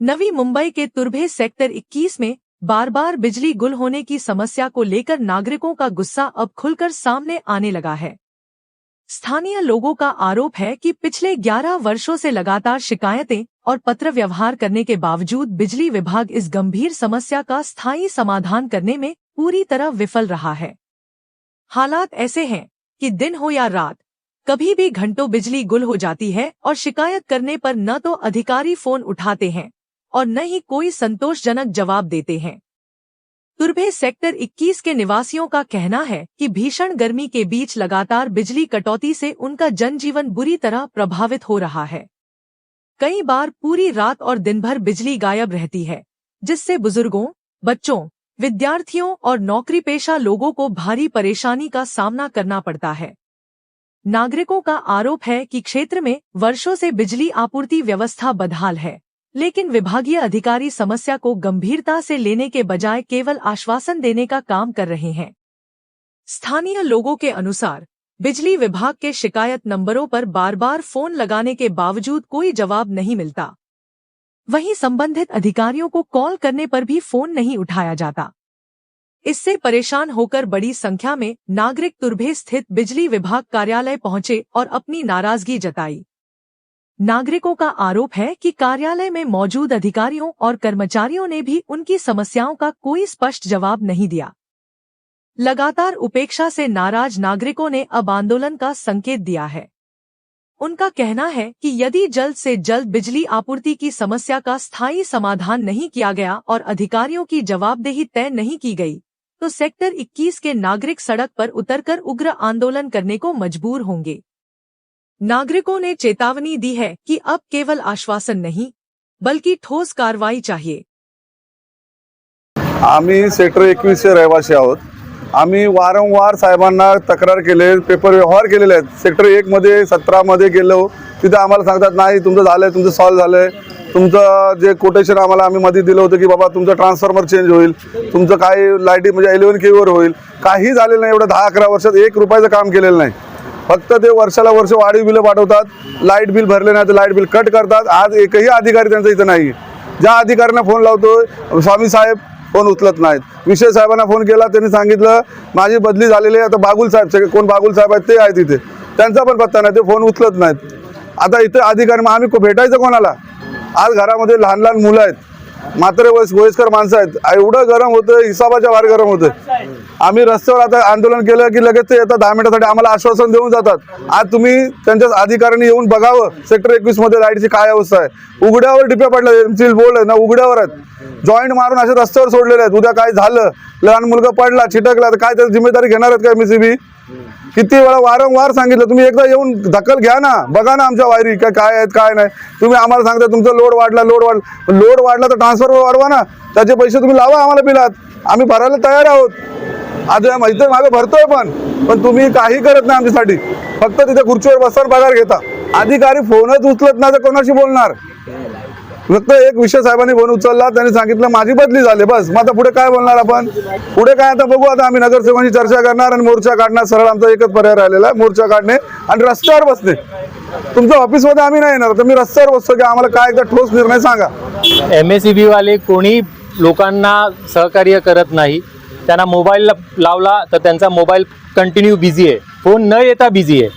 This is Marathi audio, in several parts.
नवी मुंबई के तुर्भे सेक्टर 21 में बार बार बिजली गुल होने की समस्या को लेकर नागरिकों का गुस्सा अब खुलकर सामने आने लगा है। स्थानीय लोगों का आरोप है कि पिछले 11 वर्षों से लगातार शिकायतें और पत्र व्यवहार करने के बावजूद बिजली विभाग इस गंभीर समस्या का स्थायी समाधान करने में पूरी तरह विफल रहा है। हालात ऐसे हैं कि दिन हो या रात, कभी भी घंटों बिजली गुल हो जाती है और शिकायत करने पर न तो अधिकारी फोन उठाते हैं और न ही कोई संतोषजनक जवाब देते हैं। तुर्भे सेक्टर 21 के निवासियों का कहना है कि भीषण गर्मी के बीच लगातार बिजली कटौती से उनका जनजीवन बुरी तरह प्रभावित हो रहा है। कई बार पूरी रात और दिन भर बिजली गायब रहती है, जिससे बुजुर्गों, बच्चों, विद्यार्थियों और नौकरीपेशा लोगों को भारी परेशानी का सामना करना पड़ता है। नागरिकों का आरोप है कि क्षेत्र में वर्षों से बिजली आपूर्ति व्यवस्था बदहाल है, लेकिन विभागीय अधिकारी समस्या को गंभीरता से लेने के बजाय केवल आश्वासन देने का काम कर रहे हैं। स्थानीय लोगों के अनुसार बिजली विभाग के शिकायत नंबरों पर बार बार फोन लगाने के बावजूद कोई जवाब नहीं मिलता। वहीं संबंधित अधिकारियों को कॉल करने पर भी फोन नहीं उठाया जाता। इससे परेशान होकर बड़ी संख्या में नागरिक तुर्भे स्थित बिजली विभाग कार्यालय पहुंचे और अपनी नाराजगी जताई। नागरिकों का आरोप है कि कार्यालय में मौजूद अधिकारियों और कर्मचारियों ने भी उनकी समस्याओं का कोई स्पष्ट जवाब नहीं दिया। लगातार उपेक्षा से नाराज नागरिकों ने अब आंदोलन का संकेत दिया है। उनका कहना है कि यदि जल्द से जल्द बिजली आपूर्ति की समस्या का स्थायी समाधान नहीं किया गया और अधिकारियों की जवाबदेही तय नहीं की गई, तो सेक्टर 21 के नागरिक सड़क पर उतरकर उग्र आंदोलन करने को मजबूर होंगे। नागरिकों ने चेतावनी दी है कि अब केवल आश्वासन नहीं, बल्कि ठोस कार्रवाई चाहिए। आम्ही सेक्टर 21 चे रहिवासी आहोत। आम्ही वारंवार साहेबांना तक्रार केले, पेपर व्यवहार केलेले आहेत। सेक्टर 1 मध्ये 17 मध्ये गेलो, तिथे आम्हाला सांगतात नाही तुमचं झालंय, तुमचं सॉल्व झालंय, तुमचं जे कोटेशन आम्हाला आम्ही मध्ये दिलं होतं की बाबा तुमचं ट्रान्सफॉर्मर चेंज होईल, तुमचं काही लाईटी म्हणजे 11 kV वर होईल, काही झालेलं नाही। एवढं 10-11 वर्षात 1 रुपयाचं काम केलेलं नाही। फक्त ते वर्षाला वर्ष वाढीव बिल पाठवतात, लाईट बिल भरले नाही तर लाईट बिल कट करतात। आज एकही अधिकारी त्यांचा इथं नाही। ज्या अधिकाऱ्यांना फोन लावतोय स्वामी साहेब फोन उचलत नाहीत। विषय साहेबांना फोन केला, त्यांनी सांगितलं माझी बदली झालेली आहे, आता बागुल साहेब कोण बागुल साहेब आहेत ते आहेत तिथे, त्यांचा पण पत्ता नाही, ते फोन उचलत नाहीत। आता इथे अधिकारी मग आम्ही भेटायचं कोणाला? आज घरामध्ये लहान लहान मुलं आहेत, म्हातारे वयस्कर माणसं आहेत, एवढं गरम होतं, हिसाबाच्या बाहेर गरम होतं। आम्ही रस्त्यावर आता आंदोलन केलं की लगेच ते येतात 10 मिनिटासाठी आम्हाला आश्वासन देऊन जातात। आज तुम्ही त्यांच्या अधिकाऱ्यांनी येऊन बघावं सेक्टर 21 मध्ये लाईटची काय अवस्था आहे। उघड्यावर डिप्या पडल्या, एमसील बोर्ड आहे ना उघड्यावर आहेत, जॉईंट मारून असे रस्त्यावर सोडलेले आहेत। उद्या काय झालं, लहान मुलगा पडला छिटकला तर काय त्याची जिम्मेदारी घेणार आहेत का एमसीबी? किती वेळा वारंवार सांगितलं, तुम्ही एकदा येऊन दखल घ्या ना, बघा ना आमच्या वायरी काय आहेत काय नाही। तुम्ही आम्हाला सांगता तुमचं लोड वाढला तर ट्रान्सफर वाढवा ना, त्याचे पैसे तुम्ही लावा आम्हाला बिलात, आम्ही भरायला तयार आहोत। आज माहिती मागे भरतोय पण तुम्ही काही करत नाही आमच्यासाठी, फक्त तिथे खुर्चीवर बसताना पगार घेता। अधिकारी फोनच उचलत नाही तर कोणाशी बोलणार? फक्त एक विषय साहेबांनी फोन उचलला, त्यांनी सांगितलं माझी बदली झाली, बस। मग आता पुढे काय बोलणार आपण? पुढे काय आता बघू। आता आम्ही नगरसेवकांशी चर्चा करणार आणि मोर्चा काढणार। सरळ आमचा एकच पर्याय राहिलेला आहे, मोर्चा काढणे आणि रस्त्यावर बसणे। तुमच्या ऑफिसमध्ये आम्ही नाही येणार, तर मी रस्त्यावर बसतो की आम्हाला काय एकदा ठोस निर्णय सांगा। MSEB वाले कोणी लोकांना सहकार्य करत नाही। त्यांना मोबाईल लावला तर त्यांचा मोबाईल कंटिन्यू बिझी आहे, फोन न येता बिझी आहे।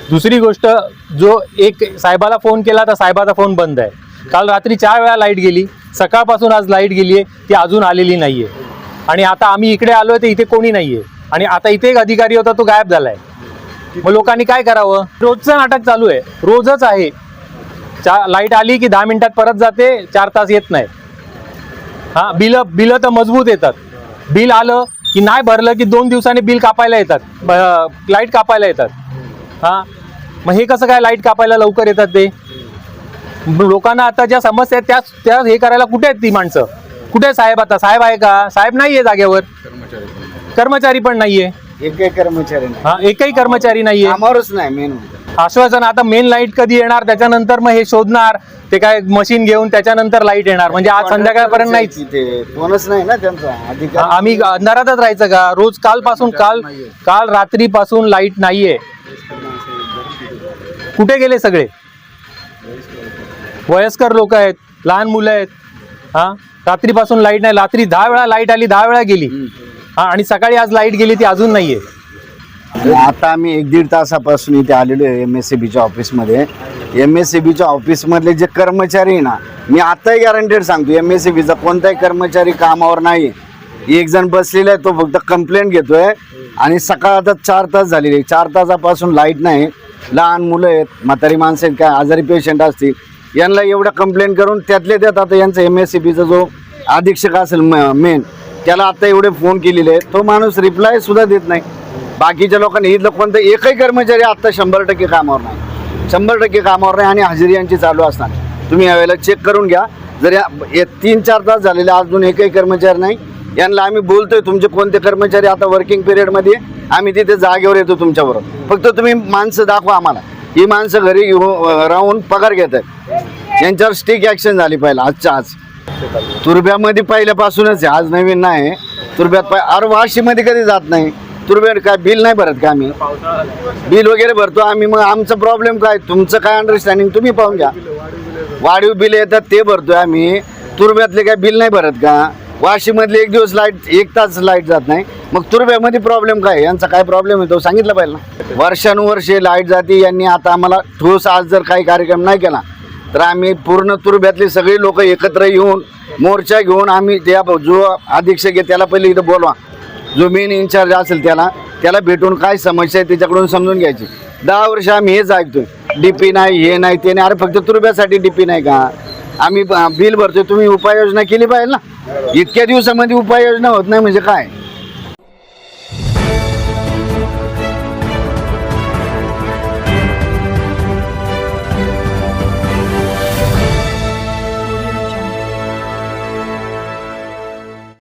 दुसरी गोष्ट, जो एक साहेबाला फोन केला तर साहेबाचा फोन बंद आहे। काल रात्री 4 वेळा लाईट गेली, सकाळपासून आज लाईट गेली आहे, ती अजून आलेली नाही आहे। आणि आता आम्ही इकडे आलो आहे तर इथे कोणी नाही आहे, आणि आता इथे एक अधिकारी होता तो गायब झाला आहे। मग लोकांनी काय करावं? रोजचं नाटक चालू आहे, रोजच आहे। लाईट आली की 10 मिनिटात परत जाते, 4 तास येत नाही। हां, बिलं तर मजबूत येतात। बिल आलं की नाही भरलं की 2 दिवसांनी बिल कापायला येतात, लाईट कापायला येतात। हां, मग हे कसं काय लाईट कापायला लवकर येतात ते? लोकांना आता ज्या समस्या आहेत त्या हे करायला कुठे आहेत ती माणसं? कुठे साहेब? आता साहेब आहे का? साहेब नाहीये जागेवर, कर्मचारी पण नाहीये, एकही कर्मचारी नाहीये, मेन आश्वासन। आता मेन लाईट कधी येणार, त्याच्यानंतर मग हे शोधणार, ते काय मशीन घेऊन त्याच्यानंतर लाईट येणार, म्हणजे आज संध्याकाळपर्यंत नाहीच। फोनच नाही ना त्यांचा। आम्ही अंधारातच राहायचं का रोज? काल रात्रीपासून लाईट नाहीये। कुठे गेले सगळे? वयस्कर लोक आहेत, लहान मुलं आहेत, हा, रात्रीपासून लाईट नाही. रात्री 10 वेळा लाईट आली, 10 वेळा गेली. हा, आणि सकाळी आज लाईट गेली, ती अजून नाहीये. आता आम्ही 1-1.5 तासापासून इथे आलेलो आहे MSCBच्या ऑफिसमध्ये. MSCBच्या ऑफिसमधले जे कर्मचारी आहे ना, मी आताही गॅरंटेड सांगतो, MSCBचा कोणताही कर्मचारी कामावर नाही. एक जण बसलेला आहे, तो फक्त कंप्लेंट घेतोय. आणि सकाळ आता 4 तास झालेले, 4 तासापासून लाईट नाही. लहान मुलं आहेत, म्हातारी माणसं आहेत, काय आजारी पेशंट असतील, यांना एवढं कंप्लेंट करून त्यातले त्यात आता यांचा MSCBचा जो अधीक्षक असेल मेन, त्याला आता एवढे फोन केलेले आहेत, तो माणूस रिप्लाय सुद्धा देत नाही. बाकीच्या लोकांनी इथलं कोणतं एकही कर्मचारी आत्ता 100% कामावर नाही, 100% कामावर नाही. आणि हजेरी यांची चालू असणार. तुम्ही यावेळेला चेक करून घ्या. जर या 3-4 तास झालेले अजून एकही कर्मचारी नाही. यांना आम्ही बोलतोय, तुमचे कोणते कर्मचारी आता वर्किंग पिरियडमध्ये, आम्ही तिथे जागेवर येतो तुमच्याबरोबर, फक्त तुम्ही माणसं दाखवा आम्हाला. ही माणसं घरी राहून पगार घेत आहेत, यांच्यावर स्टिक ॲक्शन झाली पाहिजे आजच्या आज. तुर्ब्यामध्ये पहिल्यापासूनच आहे, आज नवीन नाही. तुर्ब्यात अरे वाशीमध्ये कधी जात नाही. तुर्ब्यात काय बिल नाही भरत का आम्ही? बिल वगैरे भरतो आम्ही. मग आमचा प्रॉब्लेम काय? तुमचं काय अंडरस्टँडिंग तुम्ही पाहून घ्या. वाढीव बिल येतात ते भरतोय आम्ही. तुर्ब्यातले काय बिल नाही भरत का? वाशीमधले 1 दिवस लाईट, 1 तास लाईट जात नाही. मग तुर्ब्यामध्ये प्रॉब्लेम काय? यांचा काय प्रॉब्लेम आहे तो सांगितलं पाहिजे ना. वर्षानुवर्षे लाईट जाते. यांनी आता आम्हाला ठोस आज जर काही कार्यक्रम नाही केला तर आम्ही पूर्ण तुर्ब्यातले सगळे लोक एकत्र येऊन मोर्चा घेऊन आम्ही त्या जो अधीक्षक आहे त्याला पहिले इथं बोलवा, जो मेन इन्चार्ज असेल त्याला भेटून काय समस्या आहे त्याच्याकडून समजून घ्यायची. 10 वर्ष आम्ही हेच ऐकतोय, DP नाही, हे नाही, ते नाही. अरे फक्त तुर्ब्यासाठी DP नाही का? आम्ही बिल भरतोय, तुम्ही उपाययोजना केली पाहिजे ना. इतक्या दिवसामध्ये उपाययोजना होत नाही म्हणजे काय?